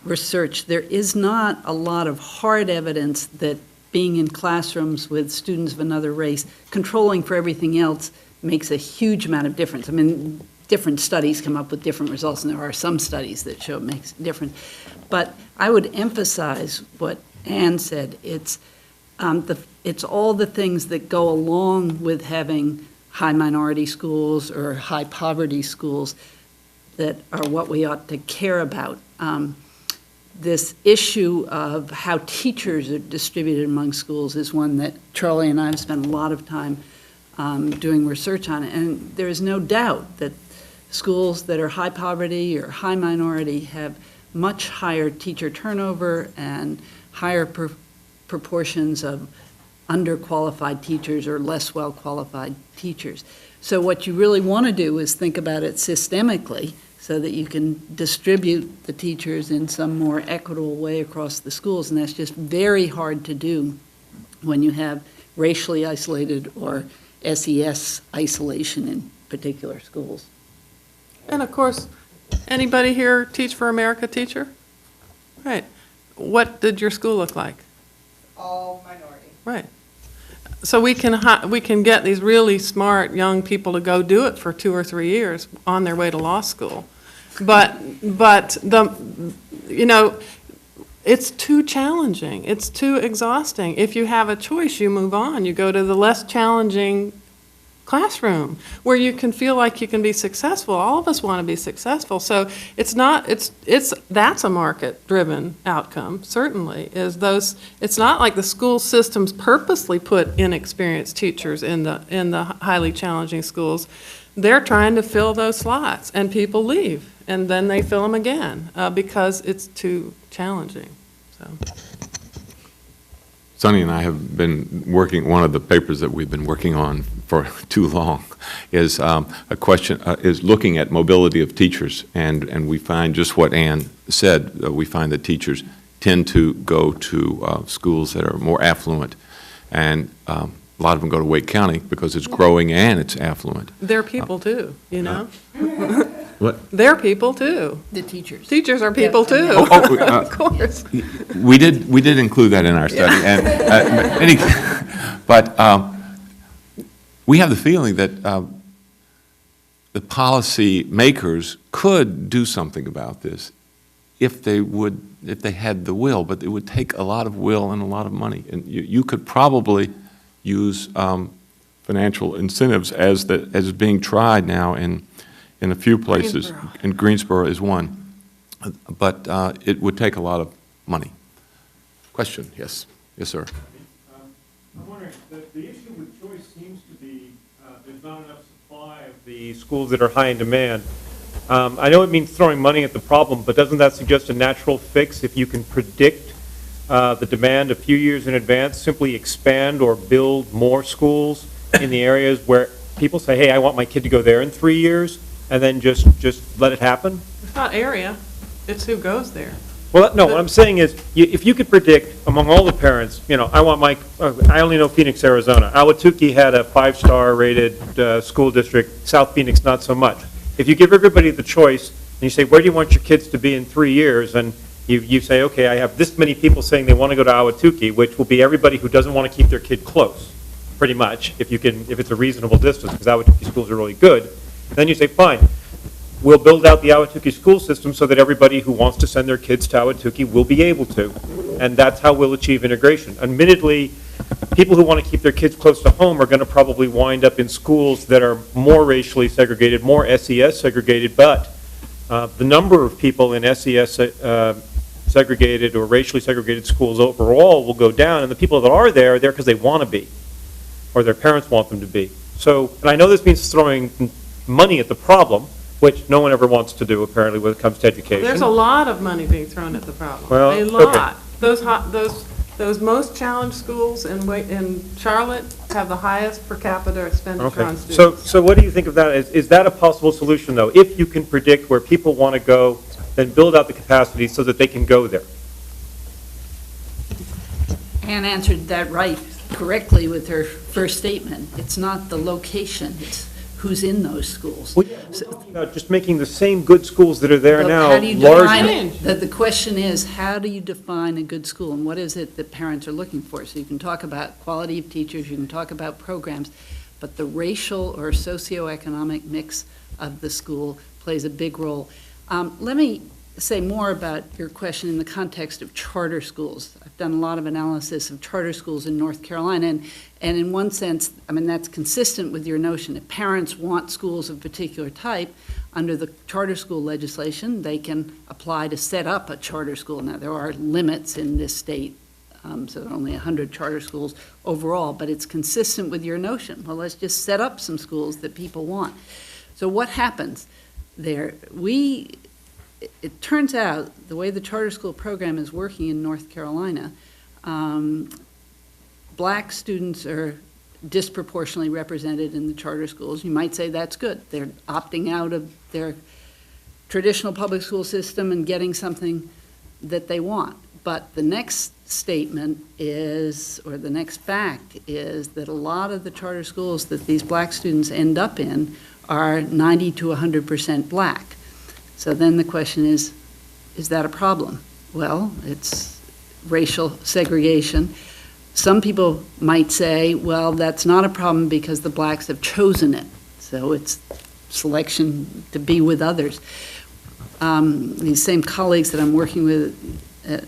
[SPEAKER 5] research, there is not a lot of hard evidence that being in classrooms with students of another race, controlling for everything else, makes a huge amount of difference. I mean, different studies come up with different results, and there are some studies that show it makes a difference. But I would emphasize what Ann said. It's it's all the things that go along with having high minority schools or high poverty schools that are what we ought to care about. This issue of how teachers are distributed among schools is one that Charlie and I have spent a lot of time doing research on, and there is no doubt that schools that are high poverty or high minority have much higher teacher turnover and higher proportions of underqualified teachers or less well-qualified teachers. So what you really want to do is think about it systemically so that you can distribute the teachers in some more equitable way across the schools, and that's just very hard to do when you have racially isolated or SES isolation in particular schools.
[SPEAKER 3] And of course, anybody here Teach for America teacher? Right. What did your school look like?
[SPEAKER 7] All minority.
[SPEAKER 3] Right. So we can get these really smart young people to go do it for 2 or 3 years on their way to law school. But it's too challenging. It's too exhausting. If you have a choice, you move on. You go to the less challenging classroom where you can feel like you can be successful. All of us want to be successful. So that's a market-driven outcome, certainly, it's not like the school systems purposely put inexperienced teachers in the highly challenging schools. They're trying to fill those slots, and people leave, and then they fill them again because it's too challenging. So.
[SPEAKER 2] Sonny and I have been working, one of the papers that we've been working on for too long is is looking at mobility of teachers, and we find just what Ann said, we find that teachers tend to go to schools that are more affluent, and a lot of them go to Wake County because it's growing and it's affluent.
[SPEAKER 3] They're people too, you know?
[SPEAKER 2] What?
[SPEAKER 3] They're people too.
[SPEAKER 5] The teachers.
[SPEAKER 3] Teachers are people too. Of course.
[SPEAKER 2] We did include that in our study, but we have the feeling that the policy makers could do something about this if they had the will, but it would take a lot of will and a lot of money, and you could probably use financial incentives as is being tried now in a few places. And Greensboro is one, but it would take a lot of money. Question? Yes, sir.
[SPEAKER 8] I'm wondering, the issue with choice seems to be there's not enough supply of the schools that are high in demand. I know it means throwing money at the problem, but doesn't that suggest a natural fix if you can predict the demand a few years in advance, simply expand or build more schools in the areas where people say, hey, I want my kid to go there in 3 years, and then just let it happen?
[SPEAKER 3] It's not area, it's who goes there.
[SPEAKER 8] Well, no, what I'm saying is, if you could predict among all the parents, I want I only know Phoenix, Arizona. Ahwatukee had a 5-star rated school district, South Phoenix not so much. If you give everybody the choice, and you say, where do you want your kids to be in 3 years, and you say, okay, I have this many people saying they want to go to Ahwatukee, which will be everybody who doesn't want to keep their kid close, pretty much, if it's a reasonable distance, because Ahwatukee schools are really good. Then you say, fine, we'll build out the Ahwatukee school system so that everybody who wants to send their kids to Ahwatukee will be able to. And that's how we'll achieve integration. Admittedly, people who want to keep their kids close to home are going to probably wind up in schools that are more racially segregated, more SES segregated, but the number of people in SES segregated or racially segregated schools overall will go down, and the people that are there because they want to be, or their parents want them to be. So, and I know this means throwing money at the problem, which no one ever wants to do, apparently, when it comes to education.
[SPEAKER 3] There's a lot of money being thrown at the problem.
[SPEAKER 8] Well,
[SPEAKER 3] a lot.
[SPEAKER 8] okay.
[SPEAKER 3] Those most challenged schools in Charlotte have the highest per capita expenditure on students.
[SPEAKER 8] So what do you think of that? Is that a possible solution, though? If you can predict where people want to go, then build out the capacity so that they can go there.
[SPEAKER 5] Ann answered that correctly with her first statement. It's not the location, it's who's in those schools.
[SPEAKER 8] Well, yeah, we're talking about just making the same good schools that are there
[SPEAKER 5] But
[SPEAKER 8] now
[SPEAKER 5] how do you
[SPEAKER 8] larger.
[SPEAKER 5] define the question is, how do you define a good school, and what is it that parents are looking for? So you can talk about quality of teachers, you can talk about programs, but the racial or socioeconomic mix of the school plays a big role. Let me say more about your question in the context of charter schools. I've done a lot of analysis of charter schools in North Carolina, and in one sense, I mean, that's consistent with your notion. If parents want schools of a particular type, under the charter school legislation, they can apply to set up a charter school. Now, there are limits in this state, so there are only 100 charter schools overall, but it's consistent with your notion. Well, let's just set up some schools that people want. So what happens there? It turns out, the way the charter school program is working in North Carolina, black students are disproportionately represented in the charter schools. You might say that's good. They're opting out of their traditional public school system and getting something that they want. But the next statement is, or the next fact is, that a lot of the charter schools that these black students end up in are 90 to 100% black. So then the question is that a problem? Well, it's racial segregation. Some people might say, well, that's not a problem because the blacks have chosen it. So it's selection to be with others. These same colleagues that I'm working with at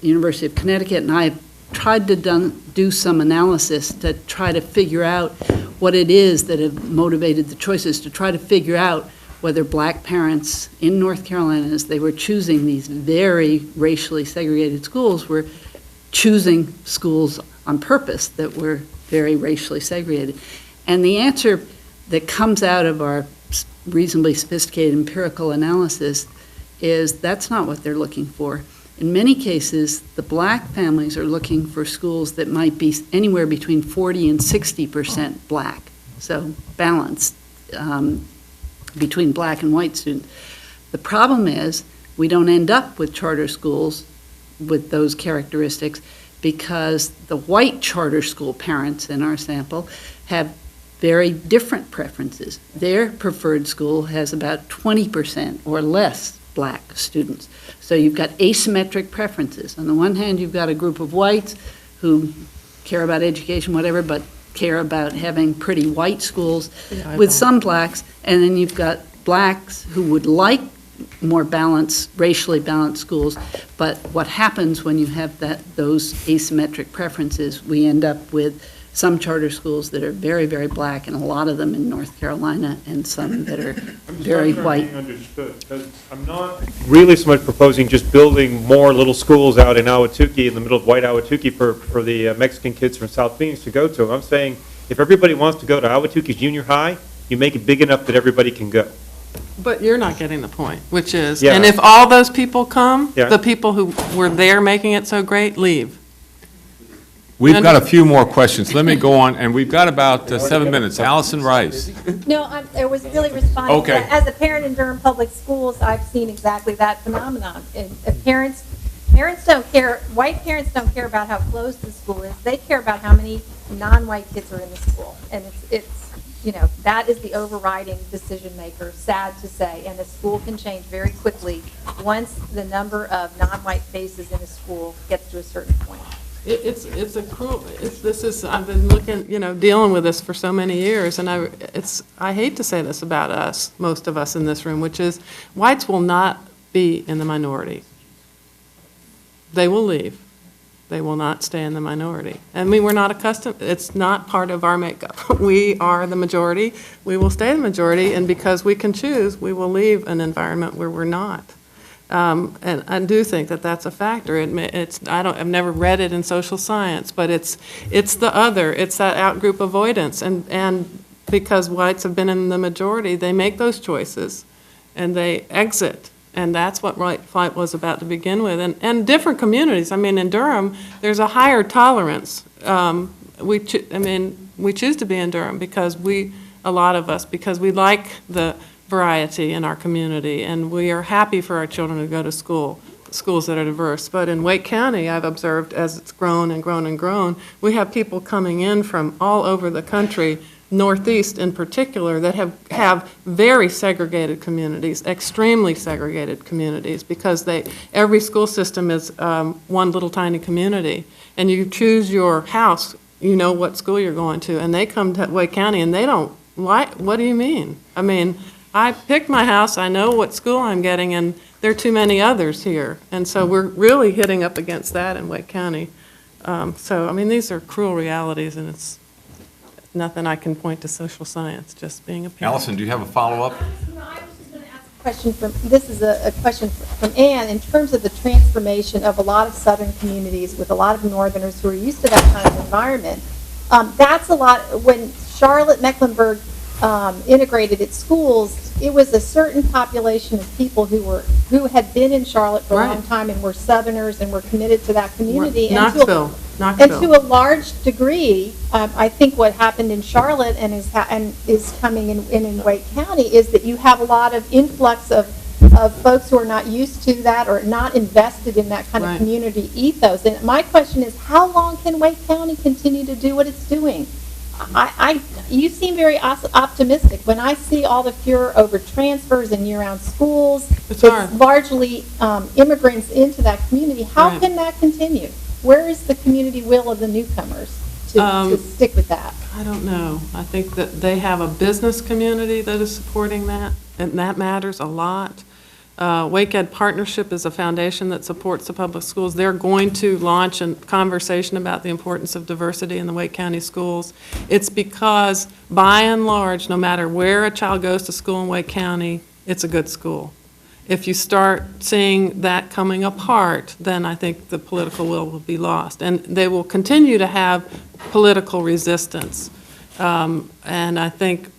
[SPEAKER 5] the University of Connecticut and I have tried to do some analysis to try to figure out what it is that have motivated the choices, to try to figure out whether black parents in North Carolina, as they were choosing these very racially segregated schools, were choosing schools on purpose that were very racially segregated. And the answer that comes out of our reasonably sophisticated empirical analysis is that's not what they're looking for. In many cases, the black families are looking for schools that might be anywhere between 40 and 60% black, so balanced between black and white students. The problem is we don't end up with charter schools with those characteristics because the white charter school parents in our sample have very different preferences. Their preferred school has about 20% or less black students. So you've got asymmetric preferences. On the one hand, you've got a group of whites who care about education, whatever, but care about having pretty white schools with some blacks, and then you've got blacks who would like more balanced, racially balanced schools, but what happens when you have those asymmetric preferences, we end up with some charter schools that are very, very black, and a lot of them in North Carolina, and some that are very white.
[SPEAKER 8] Understood, because I'm not really so much proposing just building more little schools out in Ahwatukee, in the middle of White Ahwatukee, for the Mexican kids from South Phoenix to go to. I'm saying if everybody wants to go to Ahwatukee Junior High, you make it big enough that everybody can go.
[SPEAKER 3] But you're not getting the point, which is,
[SPEAKER 8] Yeah.
[SPEAKER 3] and if all those people come,
[SPEAKER 8] Yeah.
[SPEAKER 3] the people who were there making it so great leave.
[SPEAKER 2] We've got a few more questions. Let me go on, and we've got about 7 minutes. Allison Rice.
[SPEAKER 9] No, I was really responding.
[SPEAKER 2] Okay.
[SPEAKER 9] As a parent in Durham Public Schools, I've seen exactly that phenomenon. And parents don't care, white parents don't care about how close the school is. They care about how many non-white kids are in the school. And it's that is the overriding decision maker, sad to say. And a school can change very quickly once the number of non-white faces in a school gets to a certain point.
[SPEAKER 3] It's a cruel, I've been looking, dealing with this for so many years, and I hate to say this about us, most of us in this room, which is whites will not be in the minority. They will leave. They will not stay in the minority. I mean, we're not accustomed, it's not part of our makeup. We are the majority. We will stay the majority, and because we can choose, we will leave an environment where we're not. And I do think that that's a factor. I've never read it in social science, but it's the other. It's that outgroup avoidance, and because whites have been in the majority, they make those choices, and they exit, and that's what white flight was about to begin with. And different communities. I mean, in Durham, there's a higher tolerance. We choose to be in Durham because a lot of us, because we like the variety in our community, and we are happy for our children to go to schools that are diverse. But in Wake County, I've observed as it's grown and grown and grown, we have people coming in from all over the country, Northeast in particular, that have very segregated communities, extremely segregated communities, because every school system is one little tiny community, and you choose your house, you know what school you're going to, and they come to Wake County and they don't like, what do you mean? I mean, I picked my house, I know what school I'm getting, and there are too many others here. And so we're really hitting up against that in Wake County. So, I mean, these are cruel realities, and it's nothing I can point to social science, just being a parent.
[SPEAKER 2] Allison, do you have a follow-up?
[SPEAKER 9] No, I was just going to ask a question this is a question from Ann, in terms of the transformation of a lot of southern communities with a lot of northerners who are used to that kind of environment. That's a lot, when Charlotte Mecklenburg integrated its schools, it was a certain population of people who had been in Charlotte for a long
[SPEAKER 3] Right.
[SPEAKER 9] time and were southerners and were committed to that community.
[SPEAKER 3] Knoxville.
[SPEAKER 9] And to a large degree, I think what happened in Charlotte and is coming in Wake County is that you have a lot of influx of folks who are not used to that or not invested in that kind of
[SPEAKER 3] Right.
[SPEAKER 9] community ethos. And my question is, how long can Wake County continue to do what it's doing? You seem very optimistic. When I see all the furor over transfers and year-round schools,
[SPEAKER 3] It's hard.
[SPEAKER 9] largely immigrants into that community. How
[SPEAKER 3] Right.
[SPEAKER 9] can that continue? Where is the community will of the newcomers to stick with that?
[SPEAKER 3] I don't know. I think that they have a business community that is supporting that, and that matters a lot. Wake Ed Partnership is a foundation that supports the public schools. They're going to launch a conversation about the importance of diversity in the Wake County schools. It's because, by and large, no matter where a child goes to school in Wake County, it's a good school. If you start seeing that coming apart, then I think the political will be lost. And they will continue to have political resistance. And I think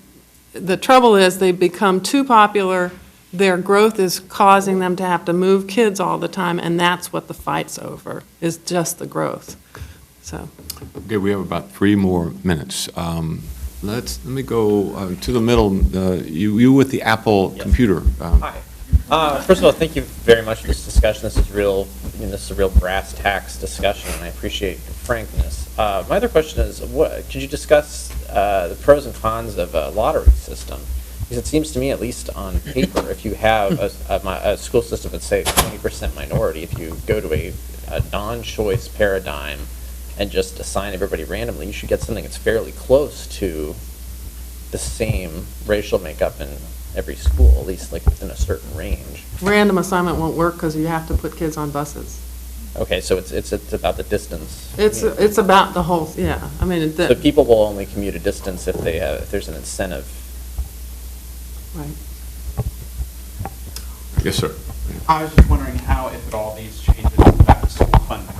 [SPEAKER 3] the trouble is they become too popular. Their growth is causing them to have to move kids all the time, and that's what the fight's over, is just the growth. So,
[SPEAKER 2] Okay, we have about 3 more minutes. Let me go to the middle. You with the Apple computer.
[SPEAKER 10] Hi. First of all, thank you very much for this discussion. This is this is a real brass tacks discussion, and I appreciate your frankness. My other question is, could you discuss the pros and cons of a lottery system? Because it seems to me, at least on paper, if you have a school system that's, say, 20% minority, if you go to a non-choice paradigm and just assign everybody randomly, you should get something that's fairly close to the same racial makeup in every school, at least like within a certain range.
[SPEAKER 3] random assignment won't work because you have to put kids on buses.
[SPEAKER 10] Okay, so it's about the distance.
[SPEAKER 3] It's about the whole, yeah, I mean,
[SPEAKER 10] So people will only commute a distance if there's an incentive.
[SPEAKER 3] right.
[SPEAKER 2] Yes, sir.
[SPEAKER 11] I was just wondering how, if at all, these changes affect school funding.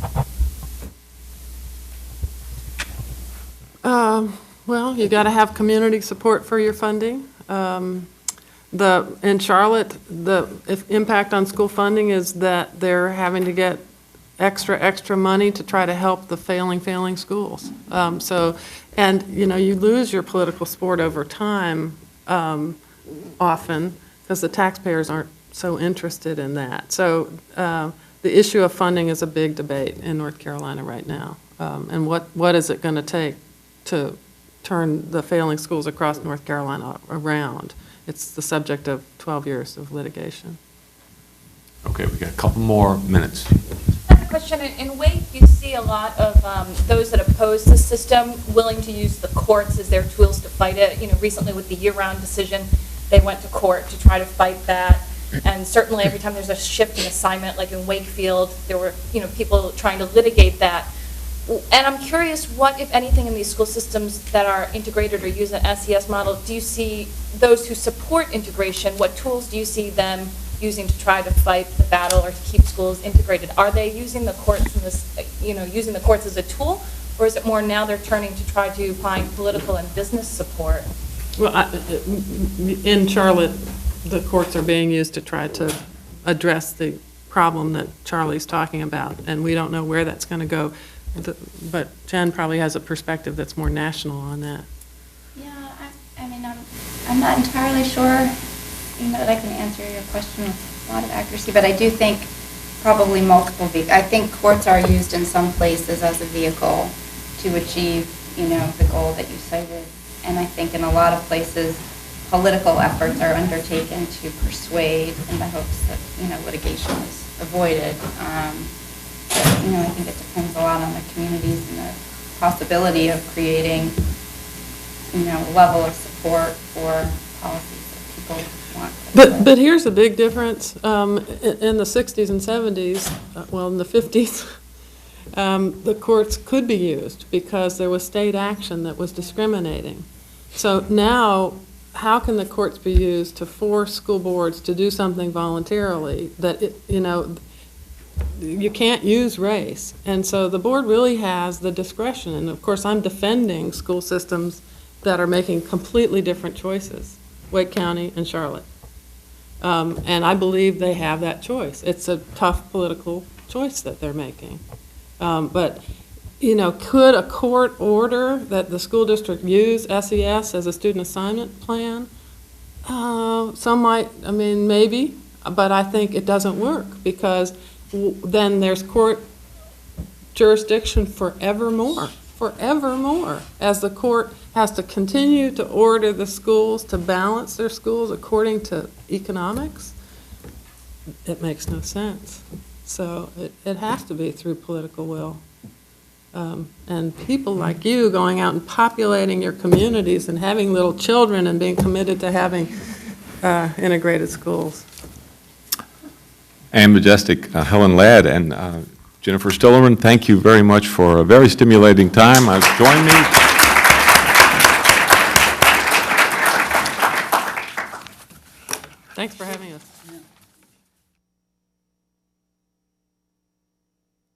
[SPEAKER 3] Well, you got to have community support for your funding. In Charlotte, the impact on school funding is that they're having to get extra money to try to help the failing schools. You lose your political support over time often because the taxpayers aren't so interested in that. So the issue of funding is a big debate in North Carolina right now. And what is it going to take to turn the failing schools across North Carolina around? It's the subject of 12 years of litigation.
[SPEAKER 2] Okay, we got a couple more minutes.
[SPEAKER 12] I have a question. In Wake, you see a lot of those that oppose the system willing to use the courts as their tools to fight it. Recently with the year-round decision, they went to court to try to fight that. And certainly every time there's a shift in assignment, like in Wakefield, there were people trying to litigate that. And I'm curious, what, if anything, in these school systems that are integrated or use an SES model, do you see those who support integration, what tools do you see them using to try to fight the battle or to keep schools integrated? Are they using the courts in this, using the courts as a tool, or is it more now they're turning to try to find political and business support?
[SPEAKER 3] Well, in Charlotte, the courts are being used to try to address the problem that Charlie's talking about, and we don't know where that's going to go. But Jen probably has a perspective that's more national on that.
[SPEAKER 4] Yeah, I'm not entirely sure, that I can answer your question with a lot of accuracy, but I do think probably multiple vehicles. I think courts are used in some places as a vehicle to achieve, the goal that you cited. And I think in a lot of places, political efforts are undertaken to persuade in the hopes that, litigation is avoided. I think it depends a lot on the communities and the possibility of creating, a level of support for policies that people want.
[SPEAKER 3] But here's a big difference. In the 60s and 70s, well, in the 50s, the courts could be used because there was state action that was discriminating. So now, how can the courts be used to force school boards to do something voluntarily that, you can't use race? And so the board really has the discretion. And of course, I'm defending school systems that are making completely different choices, Wake County and Charlotte. And I believe they have that choice. It's a tough political choice that they're making. But, could a court order that the school district use SES as a student assignment plan? Some might, maybe, but I think it doesn't work because then there's court jurisdiction forevermore, as the court has to continue to order the schools to balance their schools according to economics. It makes no sense. So it has to be through political will. And people like you going out and populating your communities and having little children and being committed to having integrated schools.
[SPEAKER 2] And Majestic, Helen Ladd and Jennifer Stillerman, thank you very much for a very stimulating time. Join me.
[SPEAKER 3] Thanks for having us.